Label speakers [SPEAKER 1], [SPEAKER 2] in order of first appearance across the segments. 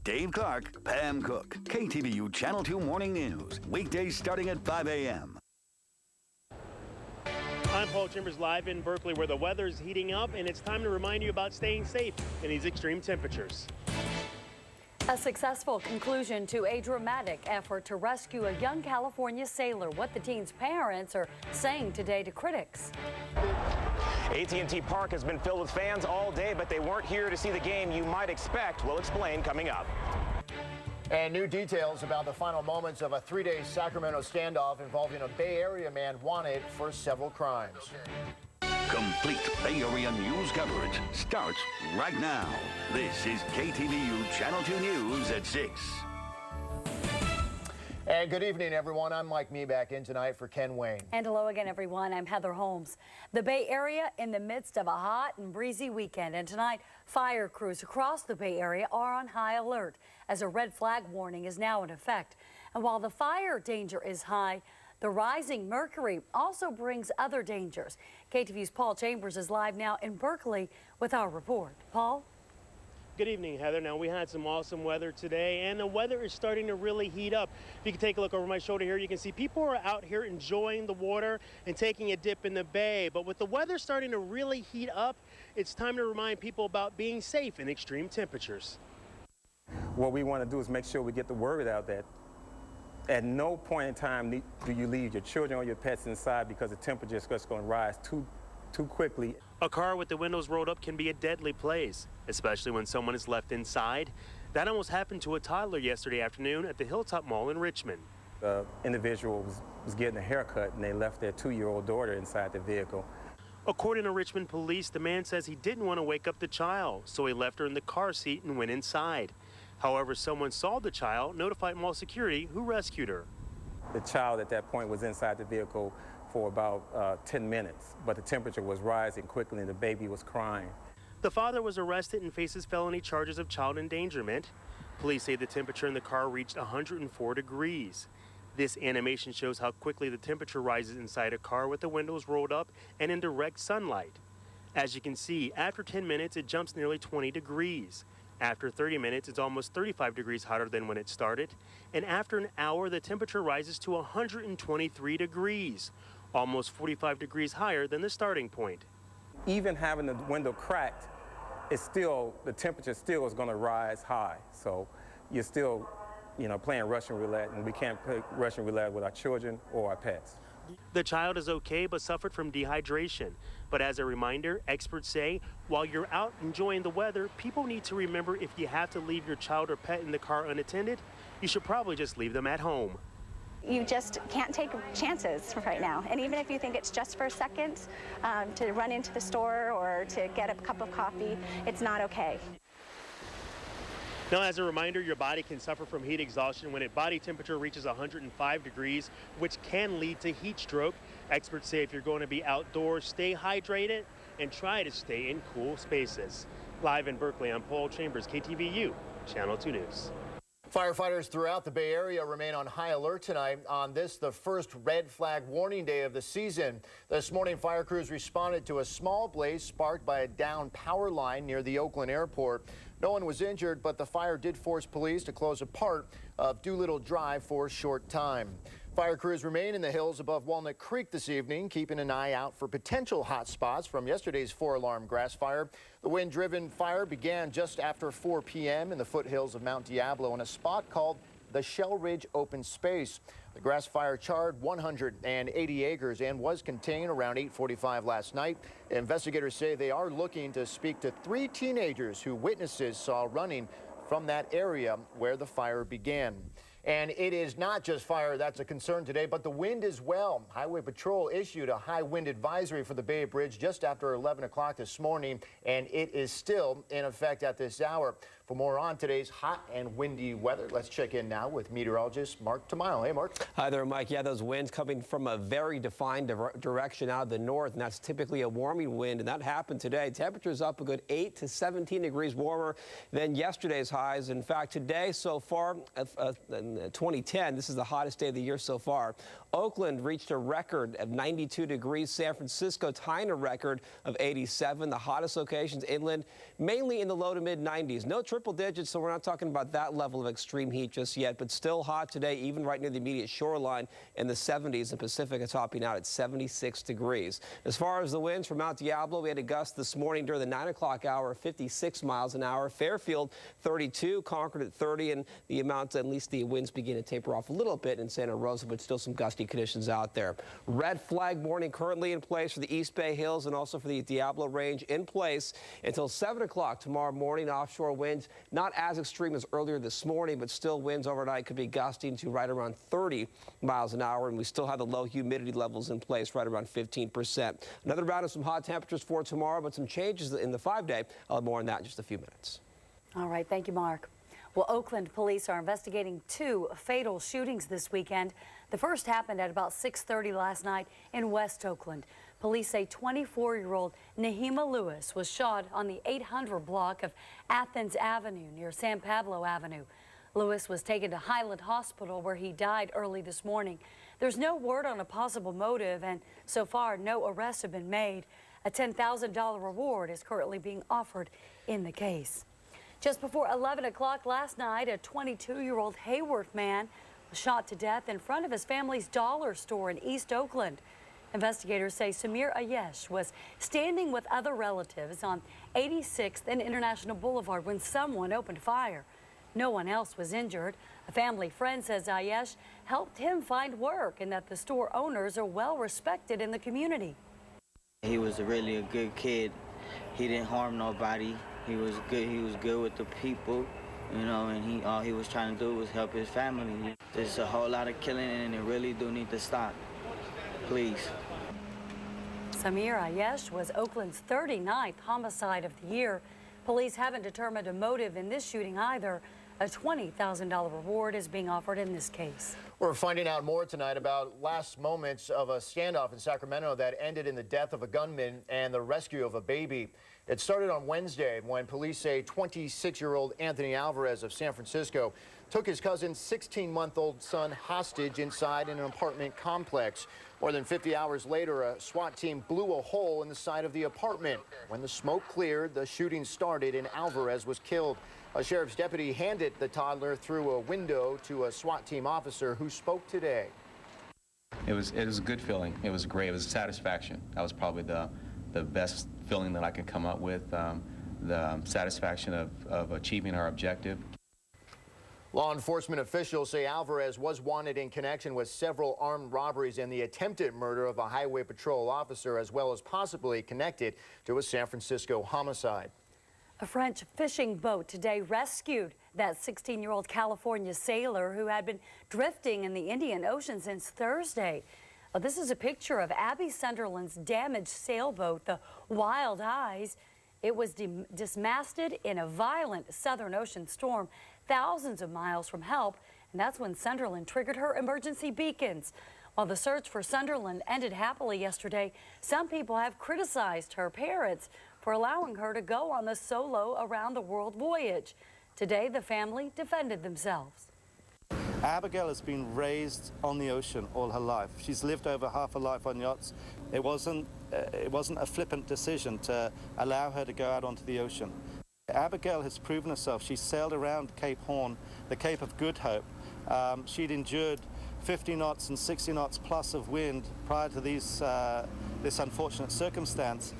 [SPEAKER 1] Dave Clark, Pam Cook, KTVU Channel 2 Morning News. Weekdays starting at 5 a.m.
[SPEAKER 2] I'm Paul Chambers live in Berkeley where the weather's heating up and it's time to remind you about staying safe in these extreme temperatures.
[SPEAKER 3] A successful conclusion to a dramatic effort to rescue a young California sailor. What the teen's parents are saying today to critics.
[SPEAKER 4] AT&T Park has been filled with fans all day, but they weren't here to see the game you might expect. We'll explain coming up.
[SPEAKER 5] And new details about the final moments of a three-day Sacramento standoff involving a Bay Area man wanted for several crimes.
[SPEAKER 1] Complete Bay Area news coverage starts right now. This is KTVU Channel 2 News at 6.
[SPEAKER 5] And good evening, everyone. I'm Mike Mee back in tonight for Ken Wayne.
[SPEAKER 3] And hello again, everyone. I'm Heather Holmes. The Bay Area in the midst of a hot and breezy weekend. And tonight, fire crews across the Bay Area are on high alert as a red flag warning is now in effect. And while the fire danger is high, the rising mercury also brings other dangers. KTVU's Paul Chambers is live now in Berkeley with our report. Paul?
[SPEAKER 2] Good evening, Heather. Now, we had some awesome weather today, and the weather is starting to really heat up. If you can take a look over my shoulder here, you can see people are out here enjoying the water and taking a dip in the bay. But with the weather starting to really heat up, it's time to remind people about being safe in extreme temperatures.
[SPEAKER 6] What we want to do is make sure we get the word out that at no point in time do you leave your children or your pets inside because the temperature is just going to rise too quickly.
[SPEAKER 2] A car with the windows rolled up can be a deadly place, especially when someone is left inside. That almost happened to a toddler yesterday afternoon at the Hilltop Mall in Richmond.
[SPEAKER 6] The individual was getting a haircut and they left their 2-year-old daughter inside the vehicle.
[SPEAKER 2] According to Richmond police, the man says he didn't want to wake up the child, so he left her in the car seat and went inside. However, someone saw the child, notified mall security, who rescued her.
[SPEAKER 6] The child at that point was inside the vehicle for about 10 minutes, but the temperature was rising quickly and the baby was crying.
[SPEAKER 2] The father was arrested and faces felony charges of child endangerment. Police say the temperature in the car reached 104 degrees. This animation shows how quickly the temperature rises inside a car with the windows rolled up and in direct sunlight. As you can see, after 10 minutes, it jumps nearly 20 degrees. After 30 minutes, it's almost 35 degrees hotter than when it started. And after an hour, the temperature rises to 123 degrees, almost 45 degrees higher than the starting point.
[SPEAKER 6] Even having the window cracked, the temperature still is going to rise high. So you're still, playing Russian roulette, and we can't play Russian roulette with our children or our pets.
[SPEAKER 2] The child is okay but suffered from dehydration. But as a reminder, experts say while you're out enjoying the weather, people need to remember if you have to leave your child or pet in the car unattended, you should probably just leave them at home.
[SPEAKER 7] You just can't take chances right now. And even if you think it's just for a second to run into the store or to get a cup of coffee, it's not okay.
[SPEAKER 2] Now, as a reminder, your body can suffer from heat exhaustion when its body temperature reaches 105 degrees, which can lead to heat stroke. Experts say if you're going to be outdoors, stay hydrated and try to stay in cool spaces. Live in Berkeley, I'm Paul Chambers, KTVU, Channel 2 News.
[SPEAKER 5] Firefighters throughout the Bay Area remain on high alert tonight on this, the first red flag warning day of the season. This morning, fire crews responded to a small blaze sparked by a downed power line near the Oakland airport. No one was injured, but the fire did force police to close a part of Doolittle Drive for a short time. Fire crews remain in the hills above Walnut Creek this evening, keeping an eye out for potential hot spots from yesterday's 4-alarm grass fire. The wind-driven fire began just after 4 p.m. in the foothills of Mount Diablo in a spot called the Shell Ridge Open Space. The grass fire charred 180 acres and was contained around 8:45 last night. Investigators say they are looking to speak to 3 teenagers who witnesses saw running from that area where the fire began. And it is not just fire that's a concern today, but the wind as well. Highway Patrol issued a high wind advisory for the Bay Bridge just after 11 o'clock this morning, and it is still in effect at this hour. For more on today's hot and windy weather, let's check in now with meteorologist Mark Tamayo. Hey, Mark.
[SPEAKER 8] Hi there, Mike. Yeah, those winds coming from a very defined direction out of the north, and that's typically a warming wind, and that happened today. Temperatures up a good 8 to 17 degrees warmer than yesterday's highs. In fact, today so far, in 2010, this is the hottest day of the year so far. Oakland reached a record of 92 degrees. San Francisco tying a record of 87. The hottest locations inland, mainly in the low to mid 90s. No triple triple digits, so we're not talking about that level of extreme heat just yet, but still hot today, even right near the immediate shoreline in the 70s. The Pacific is topping out at 76 degrees. As far as the winds from Mount Diablo, we had a gust this morning during the 9 o'clock hour, 56 miles an hour. Fairfield, 32, Concord at 30, and the amount, at least the winds begin to taper off a little bit in Santa Rosa, but still some gusty conditions out there. Red flag warning currently in place for the East Bay Hills and also for the Diablo Range, in place until 7 o'clock tomorrow morning. Offshore winds not as extreme as earlier this morning, but still winds overnight could be gusting to right around 30 miles an hour, and we still have the low humidity levels in place right around 15%. Another round of some hot temperatures for tomorrow, but some changes in the 5-day. I'll have more on that in just a few minutes.
[SPEAKER 3] All right, thank you, Mark. Well, Oakland police are investigating 2 fatal shootings this weekend. The first happened at about 6:30 last night in West Oakland. Police say 24-year-old Nahima Lewis was shot on the 800 block of Athens Avenue near San Pablo Avenue. Lewis was taken to Highland Hospital, where he died early this morning. There's no word on a possible motive, and so far no arrests have been made. A $10,000 reward is currently being offered in the case. Just before 11 o'clock last night, a 22-year-old Hayworth man was shot to death in front of his family's dollar store in East Oakland. Investigators say Samir Ayesh was standing with other relatives on 86th and International Boulevard when someone opened fire. No one else was injured. A family friend says Ayesh helped him find work and that the store owners are well respected in the community.
[SPEAKER 9] He was really a good kid. He didn't harm nobody. He was good. He was good with the people, you know, and all he was trying to do was help his family. There's a whole lot of killing, and it really do need to stop. Please.
[SPEAKER 3] Samir Ayesh was Oakland's 39th homicide of the year. Police haven't determined a motive in this shooting either. A $20,000 reward is being offered in this case.
[SPEAKER 5] We're finding out more tonight about last moments of a standoff in Sacramento that ended in the death of a gunman and the rescue of a baby. It started on Wednesday when police say 26-year-old Anthony Alvarez of San Francisco took his cousin's 16-month-old son hostage inside an apartment complex. More than 50 hours later, a SWAT team blew a hole in the side of the apartment. When the smoke cleared, the shooting started and Alvarez was killed. A sheriff's deputy handed the toddler through a window to a SWAT team officer who spoke today.
[SPEAKER 10] It was a good feeling. It was great. It was satisfaction. That was probably the best feeling that I could come up with, the satisfaction of achieving our objective.
[SPEAKER 5] Law enforcement officials say Alvarez was wanted in connection with several armed robberies and the attempted murder of a highway patrol officer, as well as possibly connected to a San Francisco homicide.
[SPEAKER 3] A French fishing boat today rescued that 16-year-old California sailor who had been drifting in the Indian Ocean since Thursday. Well, this is a picture of Abby Sunderland's damaged sailboat, the Wild Eyes. It was dismasted in a violent Southern Ocean storm thousands of miles from help, and that's when Sunderland triggered her emergency beacons. While the search for Sunderland ended happily yesterday, some people have criticized her parents for allowing her to go on the solo around-the-world voyage. Today, the family defended themselves.
[SPEAKER 11] Abigail has been raised on the ocean all her life. She's lived over half her life on yachts. It wasn't a flippant decision to allow her to go out onto the ocean. Abigail has proven herself. She sailed around Cape Horn, the Cape of Good Hope. She'd endured 50 knots and 60 knots plus of wind prior to this unfortunate circumstance.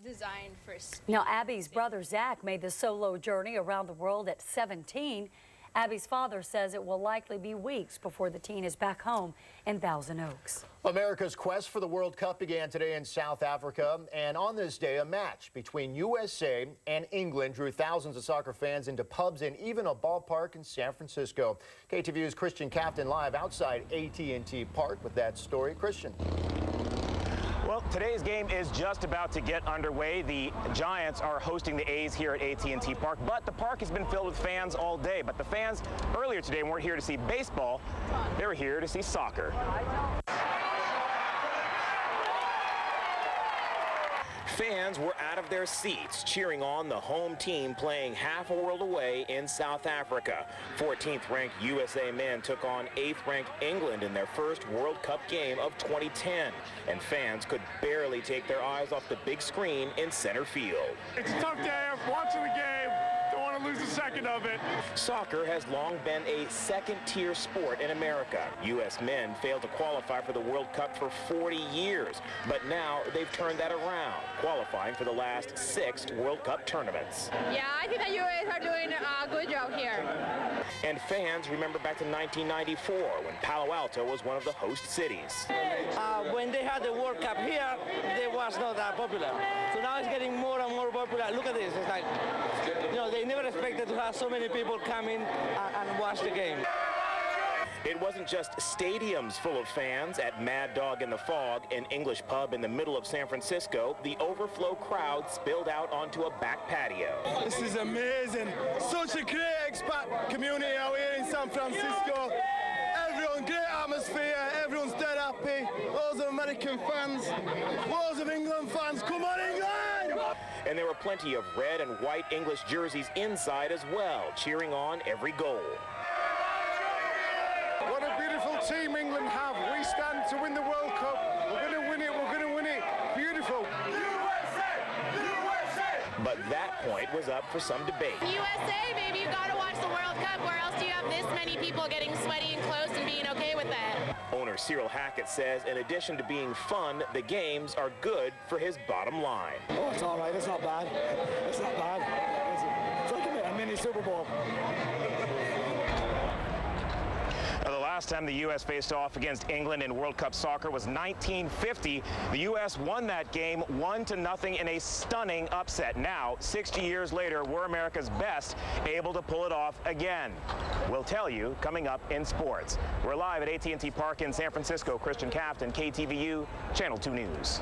[SPEAKER 12] Designed for speed.
[SPEAKER 3] Now, Abby's brother Zach made the solo journey around the world at 17. Abby's father says it will likely be weeks before the teen is back home in Thousand Oaks.
[SPEAKER 5] America's quest for the World Cup began today in South Africa, and on this day, a match between USA and England drew thousands of soccer fans into pubs and even a ballpark in San Francisco. KTVU's Christian Captain live outside AT&T Park with that story. Christian.
[SPEAKER 4] Well, today's game is just about to get underway. The Giants are hosting the A's here at AT&T Park, but the park has been filled with fans all day. But the fans earlier today weren't here to see baseball. They were here to see soccer. Fans were out of their seats cheering on the home team playing half a world away in South Africa. 14th-ranked USA men took on 8th-ranked England in their first World Cup game of 2010, and fans could barely take their eyes off the big screen in center field.
[SPEAKER 13] It's a tough day. I'm watching the game. Don't want to can't lose a second of it.
[SPEAKER 4] Soccer has long been a second-tier sport in America. U.S. men failed to qualify for the World Cup for 40 years, but now they've turned that around, qualifying for the last 6 World Cup tournaments.
[SPEAKER 12] Yeah, I think the U.S. are doing a good job here.
[SPEAKER 4] And fans remember back to 1994 when Palo Alto was one of the host cities.
[SPEAKER 14] When they had the World Cup here, they was not that popular. So now it's getting more and more popular. Look at this. It's like, you know, they never expected to have so many people come in and watch the game.
[SPEAKER 4] It wasn't just stadiums full of fans. At Mad Dog in the Fog, an English pub in the middle of San Francisco, the overflow crowd spilled out onto a back patio.
[SPEAKER 15] This is amazing. Such a great expat community out here in San Francisco. Everyone, great atmosphere, everyone's dead happy. Loads of American fans, loads of England fans. Come on, England!
[SPEAKER 4] And there were plenty of red and white English jerseys inside as well, cheering on every goal.
[SPEAKER 15] What a beautiful team England have. We stand to win the World Cup. We're going to win it. We're going to win it. Beautiful. USA! USA!
[SPEAKER 4] But that point was up for some debate.
[SPEAKER 12] USA, baby, you got to watch the World Cup. Where else do you have this many people getting sweaty and close and being okay with that?
[SPEAKER 4] Owner Cyril Hackett says in addition to being fun, the games are good for his bottom line.
[SPEAKER 16] Oh, it's all right. It's not bad. It's not bad. It's like a mini Super Bowl.
[SPEAKER 4] The last time the U.S. faced off against England in World Cup soccer was 1950. The U.S. won that game 1-0 in a stunning upset. Now, 60 years later, we're America's best, able to pull it off again. We'll tell you coming up in sports. We're live at AT&T Park in San Francisco. Christian Captain, KTVU, Channel 2 News.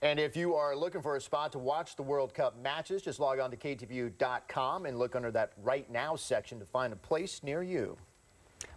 [SPEAKER 5] And if you are looking for a spot to watch the World Cup matches, just log on to KTVU.com and look under that Right Now section to find a place near you.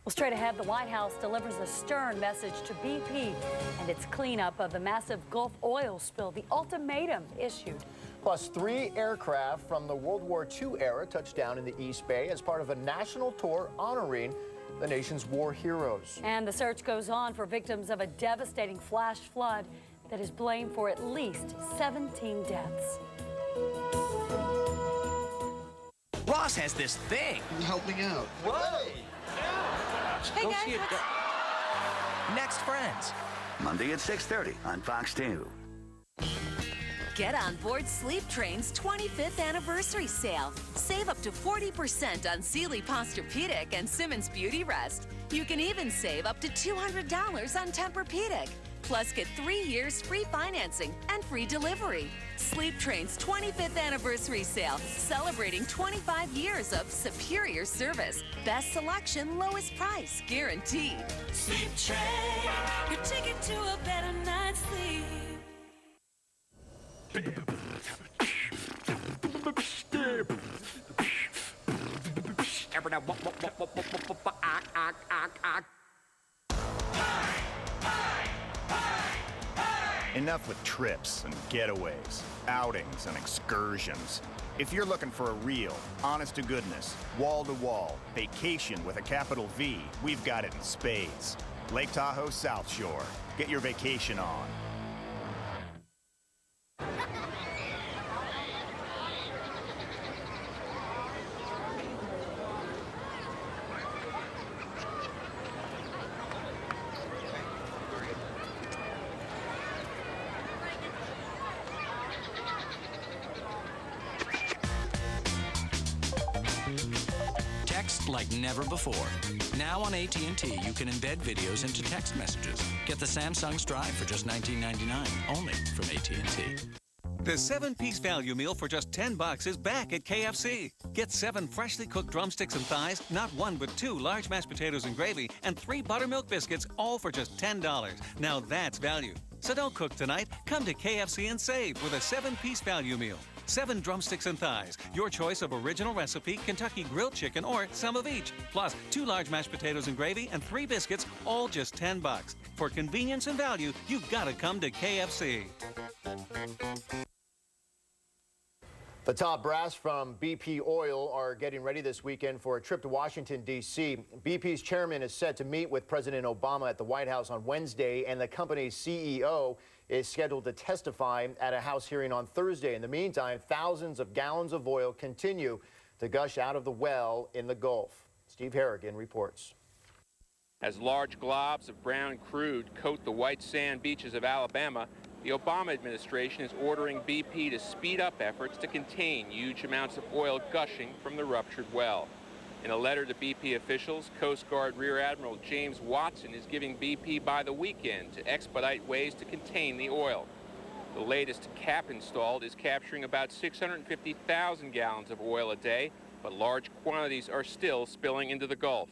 [SPEAKER 3] Well, straight ahead, the White House delivers a stern message to BP and its cleanup of the massive Gulf oil spill, the ultimatum issued.
[SPEAKER 5] Plus, 3 aircraft from the World War II era touched down in the East Bay as part of a national tour honoring the nation's war heroes.
[SPEAKER 3] And the search goes on for victims of a devastating flash flood that is blamed for at least 17 deaths.
[SPEAKER 17] Ross has this thing.
[SPEAKER 18] Help me out.
[SPEAKER 17] Whoa!
[SPEAKER 12] Hey, guys,
[SPEAKER 17] Next Friends.
[SPEAKER 1] Monday at 6:30 on Fox 2.
[SPEAKER 19] Get on board Sleep Train's 25th anniversary sale. Save up to 40% on Sealy Posturepedic and Simmons Beauty Rest. You can even save up to $200 on Tempur-Pedic. Plus, get 3 years free financing and free delivery. Sleep Train's 25th anniversary sale, celebrating 25 years of superior service. Best selection, lowest price, guaranteed.
[SPEAKER 20] Sleep Train, your ticket to a better night's sleep.
[SPEAKER 21] Enough with trips and getaways, outings and excursions. If you're looking for a real, honest-to-goodness, wall-to-wall vacation with a capital V, we've got it in spades. Lake Tahoe South Shore. Get your vacation on.
[SPEAKER 22] Text like never before. Now on AT&T, you can embed videos into text messages. Get the Samsung Strive for just $19.99, only from AT&T.
[SPEAKER 23] The 7-piece value meal for just $10 is back at KFC. Get 7 freshly cooked drumsticks and thighs, not 1 but 2 large mashed potatoes and gravy, and 3 buttermilk biscuits, all for just $10. Now that's value. So don't cook tonight. Come to KFC and save with a 7-piece value meal. 7 drumsticks and thighs, your choice of original recipe, Kentucky grilled chicken, or some of each. Plus, 2 large mashed potatoes and gravy and 3 biscuits, all just $10. For convenience and value, you've got to come to KFC.
[SPEAKER 5] The top brass from BP Oil are getting ready this weekend for a trip to Washington, D.C. BP's chairman is set to meet with President Obama at the White House on Wednesday, and the company's CEO is scheduled to testify at a House hearing on Thursday. In the meantime, thousands of gallons of oil continue to gush out of the well in the Gulf. Steve Harrigan reports.
[SPEAKER 6] As large globs of brown crude coat the white sand beaches of Alabama, the Obama administration is ordering BP to speed up efforts to contain huge amounts of oil gushing from the ruptured well. In a letter to BP officials, Coast Guard Rear Admiral James Watson is giving BP by the weekend to expedite ways to contain the oil. The latest cap installed is capturing about 650,000 gallons of oil a day, but large quantities are still spilling into the Gulf.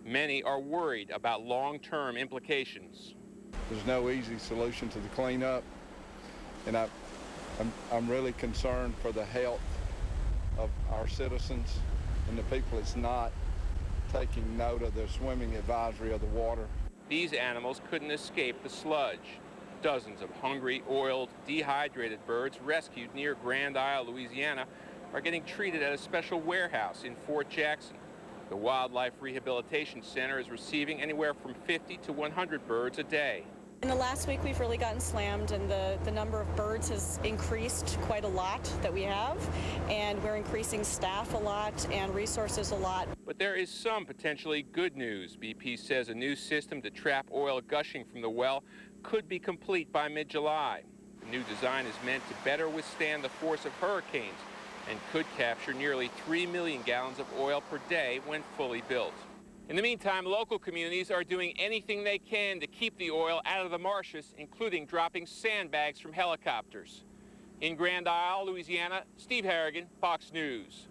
[SPEAKER 6] Many are worried about long-term implications.
[SPEAKER 13] There's no easy solution to the cleanup, and I'm really concerned for the health of our citizens and the people that's not taking note of the swimming advisory of the water.
[SPEAKER 6] These animals couldn't escape the sludge. Dozens of hungry, oiled, dehydrated birds rescued near Grand Isle, Louisiana, are getting treated at a special warehouse in Fort Jackson. The Wildlife Rehabilitation Center is receiving anywhere from 50 to 100 birds a day.
[SPEAKER 18] In the last week, we've really gotten slammed, and the number of birds has increased quite a lot that we have, and we're increasing staff a lot and resources a lot.
[SPEAKER 6] But there is some potentially good news. BP says a new system to trap oil gushing from the well could be complete by mid-July. The new design is meant to better withstand the force of hurricanes and could capture nearly 3 million gallons of oil per day when fully built. In the meantime, local communities are doing anything they can to keep the oil out of the marshes, including dropping sandbags from helicopters. In Grand Isle, Louisiana, Steve Harrigan, Fox News.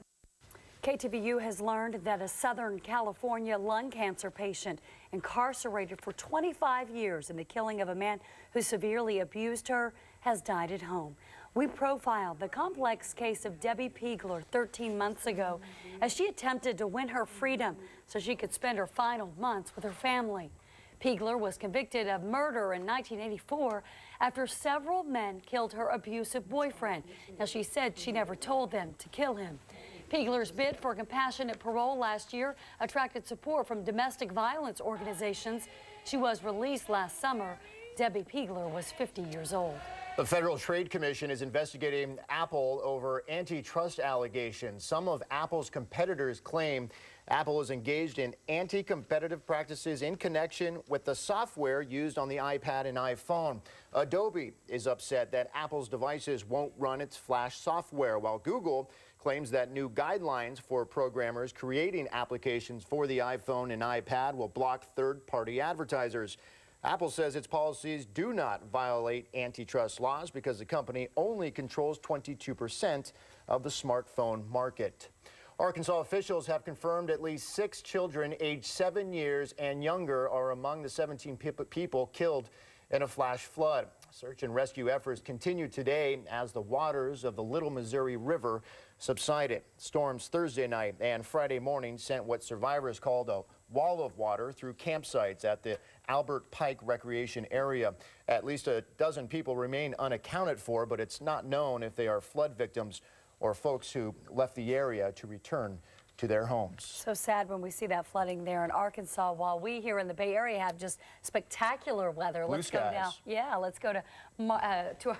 [SPEAKER 3] KTVU has learned that a Southern California lung cancer patient incarcerated for 25 years in the killing of a man who severely abused her has died at home. We profiled the complex case of Debbie Piegler 13 months ago as she attempted to win her freedom so she could spend her final months with her family. Piegler was convicted of murder in 1984 after several men killed her abusive boyfriend. Now, she said she never told them to kill him. Piegler's bid for compassionate parole last year attracted support from domestic violence organizations. She was released last summer. Debbie Piegler was 50 years old.
[SPEAKER 5] The Federal Trade Commission is investigating Apple over antitrust allegations. Some of Apple's competitors claim Apple is engaged in anti-competitive practices in connection with the software used on the iPad and iPhone. Adobe is upset that Apple's devices won't run its Flash software, while Google claims that new guidelines for programmers creating applications for the iPhone and iPad will block third-party advertisers. Apple says its policies do not violate antitrust laws because the company only controls 22% of the smartphone market. Arkansas officials have confirmed at least 6 children aged 7 years and younger are among the 17 people killed in a flash flood. Search and rescue efforts continue today as the waters of the Little Missouri River subsided. Storms Thursday night and Friday morning sent what survivors called a wall of water through campsites at the Albert Pike Recreation Area. At least a dozen people remain unaccounted for, but it's not known if they are flood victims or folks who left the area to return to their homes.
[SPEAKER 3] So sad when we see that flooding there in Arkansas, while we here in the Bay Area have just spectacular weather.
[SPEAKER 5] Blue
[SPEAKER 3] let's
[SPEAKER 5] skies.
[SPEAKER 3] go now. Yeah, let's go to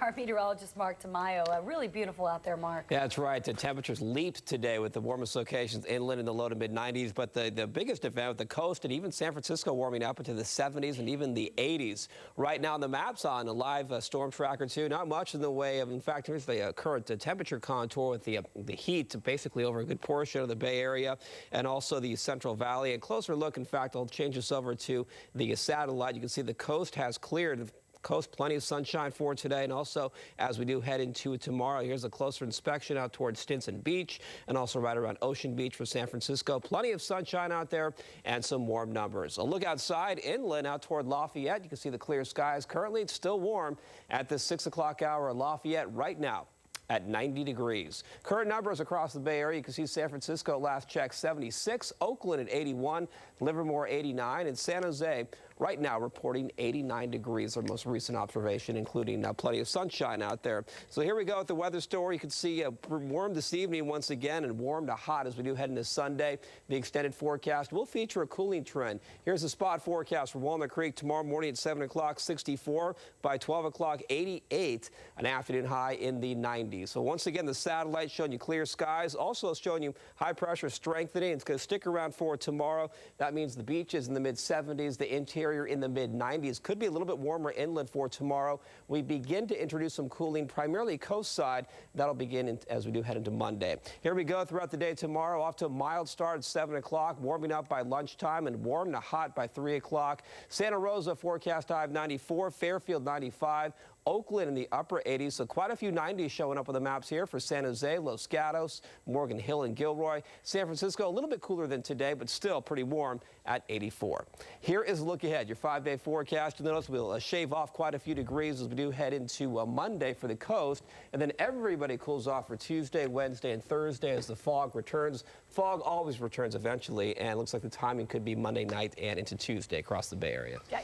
[SPEAKER 3] our meteorologist, Mark Tamayo. Really beautiful out there, Mark.
[SPEAKER 8] Yeah, that's right. The temperatures leaped today with the warmest locations inland in the low to mid-90s, but the biggest event with the coast and even San Francisco warming up into the 70s and even the 80s. Right now, the map's on a live storm tracker, too. Not much in the way of, in fact, here's the current temperature contour with the heat basically over a good portion of the Bay Area and also the Central Valley. A closer look, in fact, I'll change this over to the satellite. You can see the coast has cleared. Coast, plenty of sunshine for today, and also as we do head into tomorrow, here's a closer inspection out towards Stinson Beach and also right around Ocean Beach for San Francisco. Plenty of sunshine out there and some warm numbers. A look outside inland out toward Lafayette. You can see the clear skies. Currently, it's still warm at the 6 o'clock hour in Lafayette right now at 90 degrees. Current numbers across the Bay Area. You can see San Francisco last check 76, Oakland at 81, Livermore 89, and San Jose right now reporting 89 degrees, our most recent observation, including plenty of sunshine out there. So here we go with the weather story. You can see warm this evening once again and warm to hot as we do head into Sunday. The extended forecast will feature a cooling trend. Here's the spot forecast for Walnut Creek tomorrow morning at 7 o'clock, 64. By 12 o'clock, 88. An afternoon high in the 90s. 90s. So once again, the satellite showing you clear skies, also showing you high pressure strengthening. It's going to stick around for tomorrow. That means the beaches in the mid-70s, the interior in the mid-90s. Could be a little bit warmer inland for tomorrow. We begin to introduce some cooling, primarily coast side. That'll begin as we do head into Monday. Here we go throughout the day tomorrow. Off to a mild start at 7 o'clock, warming up by lunchtime and warm to hot by 3 o'clock. Santa Rosa forecast high of 94, Fairfield 95. Oakland in the upper 80s, so quite a few 90s showing up on the maps here for San Jose, Los Gatos, Morgan Hill, and Gilroy. San Francisco, a little bit cooler than today, but still pretty warm at 84. Here is a look ahead, your 5-day forecast. You'll notice we'll shave off quite a few degrees as we do head into Monday for the coast, and then everybody cools off for Tuesday, Wednesday, and Thursday as the fog returns. Fog always returns eventually, and it looks like the timing could be Monday night and into Tuesday across the Bay Area.
[SPEAKER 3] Okay.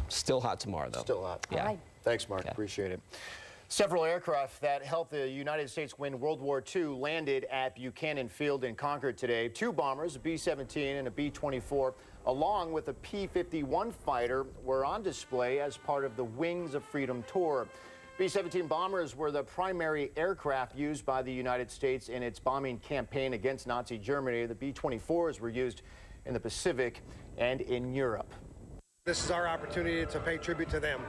[SPEAKER 8] Still hot tomorrow, though.
[SPEAKER 5] Still hot.
[SPEAKER 8] Yeah.
[SPEAKER 3] All right.
[SPEAKER 5] Thanks, Mark. Appreciate it. Several aircraft that helped the United States win World War II landed at Buchanan Field in Concord today. 2 bombers, a B-17 and a B-24, along with a P-51 fighter, were on display as part of the Wings of Freedom tour. B-17 bombers were the primary aircraft used by the United States in its bombing campaign against Nazi Germany. The B-24s were used in the Pacific and in Europe.
[SPEAKER 2] This is our opportunity to pay tribute to them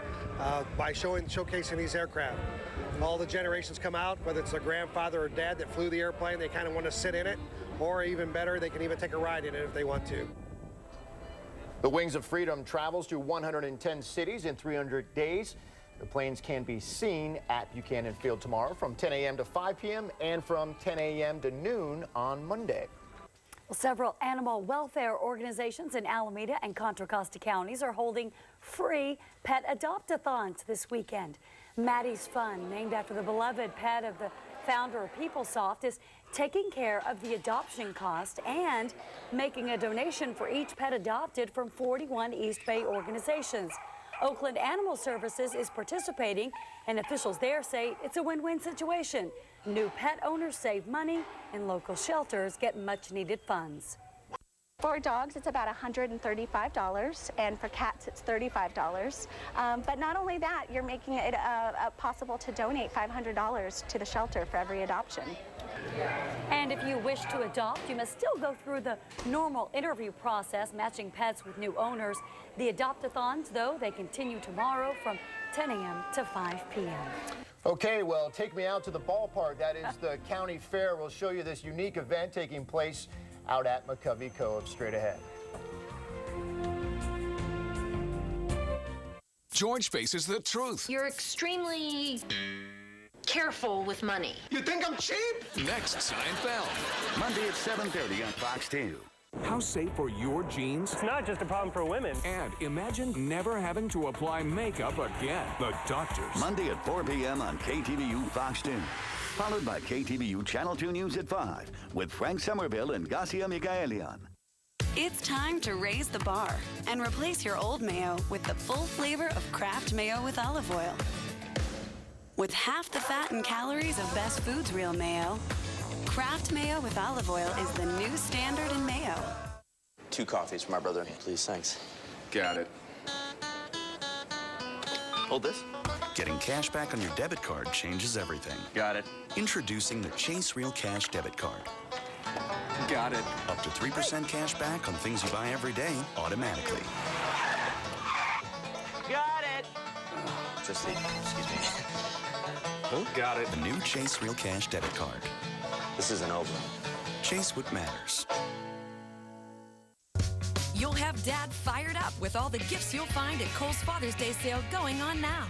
[SPEAKER 2] by showcasing these aircraft. All the generations come out, whether it's their grandfather or dad that flew the airplane, they kind of want to sit in it, or even better, they can even take a ride in it if they want to.
[SPEAKER 5] The Wings of Freedom travels to 110 cities in 300 days. The planes can be seen at Buchanan Field tomorrow from 10 a.m. to 5 p.m. and from 10 a.m. to noon on Monday.
[SPEAKER 3] Well, several animal welfare organizations in Alameda and Contra Costa counties are holding free pet adopt-a-thons this weekend. Maddie's Fun, named after the beloved pet of the founder of PeopleSoft, is taking care of the adoption cost and making a donation for each pet adopted from 41 East Bay organizations. Oakland Animal Services is participating, and officials there say it's a win-win situation. New pet owners save money, and local shelters get much-needed funds.
[SPEAKER 7] For dogs, it's about $135, and for cats, it's $35. But not only that, you're making it possible to donate $500 to the shelter for every adoption.
[SPEAKER 3] And if you wish to adopt, you must still go through the normal interview process, matching pets with new owners. The adopt-a-thons, though, they continue tomorrow from 10 a.m. to 5 p.m.
[SPEAKER 5] Okay, well, take me out to the ballpark. That is the county fair. We'll show you this unique event taking place out at McCovey Cove. Straight ahead.
[SPEAKER 9] George faces the truth.
[SPEAKER 24] You're extremely careful with money.
[SPEAKER 9] You think I'm cheap? Next, Seinfeld.
[SPEAKER 1] Monday at 7:30 on Fox 2.
[SPEAKER 9] How safe are your jeans?
[SPEAKER 25] It's not just a problem for women.
[SPEAKER 9] And imagine never having to apply makeup again. The doctors.
[SPEAKER 1] Monday at 4 p.m. on KTVU Fox 2. Followed by KTVU Channel 2 News at 5 with Frank Somerville and Garcia Miguelian.
[SPEAKER 26] It's time to raise the bar and replace your old mayo with the full flavor of Kraft Mayo with olive oil. With half the fat and calories of Best Foods Real Mayo, Kraft Mayo with olive oil is the new standard in mayo.
[SPEAKER 27] 2 coffees for my brother, please. Thanks.
[SPEAKER 9] Got it.
[SPEAKER 27] Hold this.
[SPEAKER 28] Getting cash back on your debit card changes everything.
[SPEAKER 27] Got it.
[SPEAKER 28] Introducing the Chase Real Cash debit card.
[SPEAKER 9] Got it.
[SPEAKER 28] Up to 3% cash back on things you buy every day automatically.
[SPEAKER 27] Got it. Just the, excuse me.
[SPEAKER 9] Oh, got it.
[SPEAKER 28] The new Chase Real Cash debit card.
[SPEAKER 27] This isn't over.
[SPEAKER 28] Chase what matters.
[SPEAKER 19] You'll have Dad fired up with all the gifts you'll find at Kohl's Father's Day sale going on now,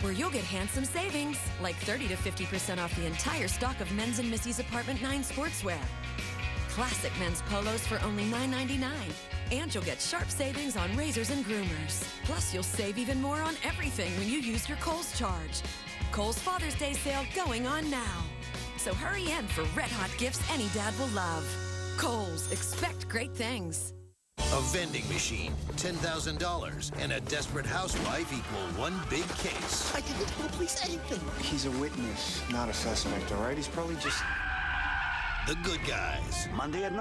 [SPEAKER 19] where you'll get handsome savings, like 30 to 50% off the entire stock of Men's and Missy's Apartment 9 sportswear. Classic men's polos for only $9.99. And you'll get sharp savings on razors and groomers. Plus, you'll save even more on everything when you use your Kohl's charge. Kohl's Father's Day sale going on now. So hurry in for red-hot gifts any dad will love. Kohl's, expect great things.
[SPEAKER 29] A vending machine, $10,000, and a desperate housewife equal one big case.
[SPEAKER 30] I didn't tell the police anything. He's a witness, not a suspect, all right? He's probably just...
[SPEAKER 29] The Good Guys.
[SPEAKER 1] Monday at 9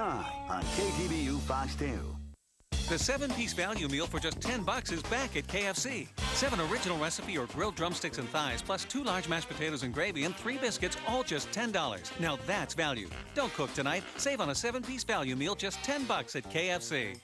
[SPEAKER 1] on KTVU Fox 2.
[SPEAKER 23] The 7-piece value meal for just $10 is back at KFC. 7 original recipe or grilled drumsticks and thighs, plus 2 large mashed potatoes and gravy and 3 biscuits, all just $10. Now that's value. Don't cook tonight. Save on a 7-piece value meal, just $10 at KFC.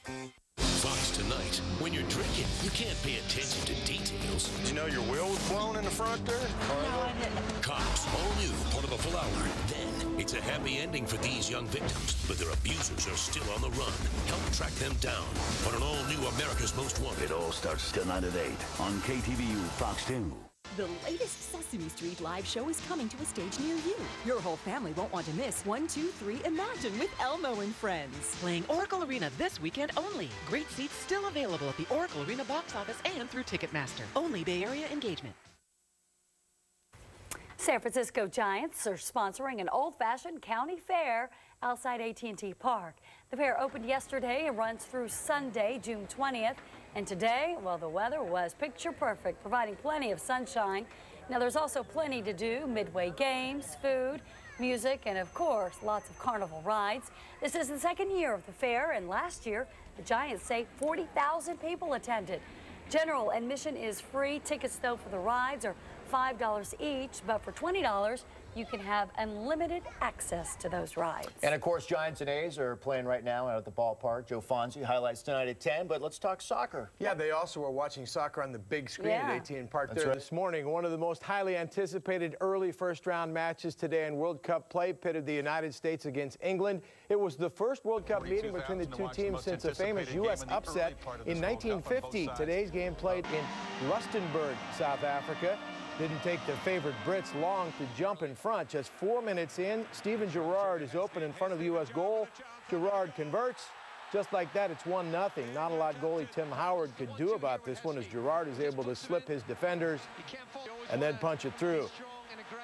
[SPEAKER 4] Fox Tonight. When you're drinking, you can't pay attention to details.
[SPEAKER 10] Did you know your wheel was blown in the front there?
[SPEAKER 4] No, I didn't. Cops, all new, part of a full hour. Then, it's a happy ending for these young victims, but their abusers are still on the run. Help track them down on an all-new America's Most Wanted.
[SPEAKER 1] It all starts tonight at 8 on KTVU Fox 2.
[SPEAKER 11] The latest Sesame Street live show is coming to a stage near you. Your whole family won't want to miss 1, 2, 3 Imagine with Elmo and Friends.
[SPEAKER 12] Playing Oracle Arena this weekend only. Great seats still available at the Oracle Arena box office and through Ticketmaster. Only Bay Area engagement.
[SPEAKER 3] San Francisco Giants are sponsoring an old-fashioned county fair outside AT&T Park. The fair opened yesterday and runs through Sunday, June 20th. And today, well, the weather was picture perfect, providing plenty of sunshine. Now, there's also plenty to do: midway games, food, music, and of course, lots of carnival rides. This is the second year of the fair, and last year, the Giants say 40,000 people attended. General admission is free. Tickets, though, for the rides are $5 each, but for $20, you can have unlimited access to those rides.
[SPEAKER 5] And of course, Giants and A's are playing right now out at the ballpark. Joe Fonzie highlights tonight at 10, but let's talk soccer.
[SPEAKER 14] Yeah, they also were watching soccer on the big screen at AT&T Park
[SPEAKER 5] That's
[SPEAKER 14] there
[SPEAKER 5] right.
[SPEAKER 14] this morning. One of the most highly anticipated early first-round matches today in World Cup play pitted the United States against England. It was the first World Cup meeting between the two teams since a famous U.S. upset in 1950. Today's game played in Rustenburg, South Africa. Didn't take the favored Brits long to jump in front. Just 4 minutes in, Steven Gerrard is open in front of the U.S. goal. Gerrard converts. Just like that, it's 1-0. Not a lot goalie Tim Howard could do about this one, as Gerrard is able to slip his defenders and then punch it through.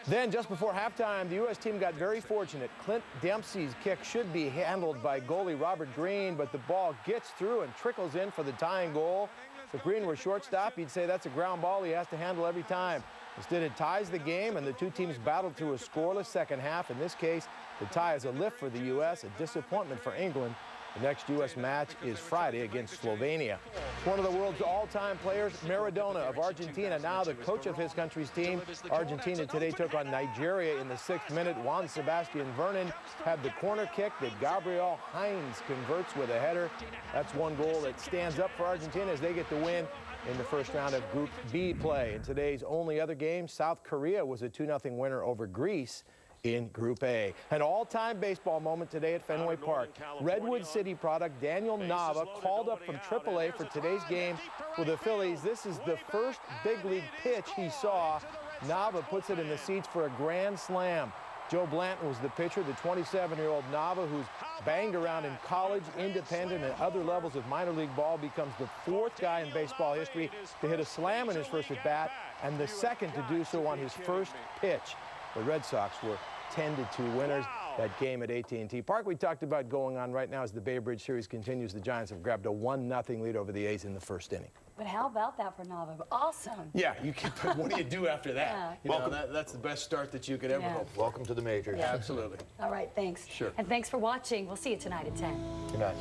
[SPEAKER 14] Then, just before halftime, the U.S. team got very fortunate. Clint Dempsey's kick should be handled by goalie Robert Green, but the ball gets through and trickles in for the tying goal. If Green were shortstop, he'd say that's a ground ball he has to handle every time. Instead, it ties the game, and the two teams battled through a scoreless second half. In this case, the tie is a lift for the U.S., a disappointment for England. The next U.S. match is Friday against Slovenia. One of the world's all-time players, Maradona of Argentina, now the coach of his country's team. Argentina today took on Nigeria in the 6th minute. Juan Sebastian Vernon had the corner kick that Gabriel Heinz converts with a header. That's one goal that stands up for Argentina as they get the win in the first round of Group B play. In today's only other game, South Korea was a 2-0 winner over Greece in Group A. An all-time baseball moment today at Fenway Park. Redwood City product Daniel Nava called up from AAA for today's game with the Phillies. This is the first big league pitch he saw. Nava puts it in the seats for a grand slam. Joe Blanton was the pitcher, the 27-year-old Nava, who's banged around in college, independent, and other levels of minor league ball, becomes the 4th guy in baseball history to hit a slam in his first at-bat and the 2nd to do so on his first pitch. The Red Sox were 10-2 winners. That game at AT&T Park we talked about going on right now as the Bay Bridge Series continues. The Giants have grabbed a 1-0 lead over the A's in the first inning.
[SPEAKER 3] But how about that for Nava? Awesome.
[SPEAKER 14] Yeah, you can, what do you do after that?
[SPEAKER 3] Yeah.
[SPEAKER 14] You know, that's the best start that you could ever hope.
[SPEAKER 5] Welcome to the majors.
[SPEAKER 3] Yeah.
[SPEAKER 14] Absolutely.
[SPEAKER 3] All right, thanks.
[SPEAKER 14] Sure.
[SPEAKER 3] And thanks for watching. We'll see you tonight at 10.
[SPEAKER 5] Good night.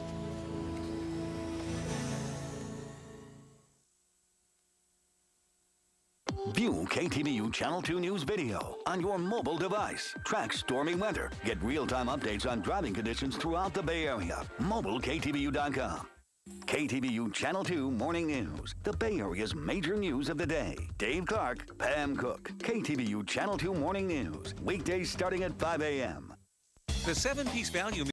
[SPEAKER 1] View KTVU Channel 2 News video on your mobile device. Track stormy weather. Get real-time updates on driving conditions throughout the Bay Area. MobileKTVU.com. KTVU Channel 2 Morning News. The Bay Area's major news of the day. Dave Clark, Pam Cook. KTVU Channel 2 Morning News. Weekdays starting at 5 a.m.
[SPEAKER 23] The 7-piece value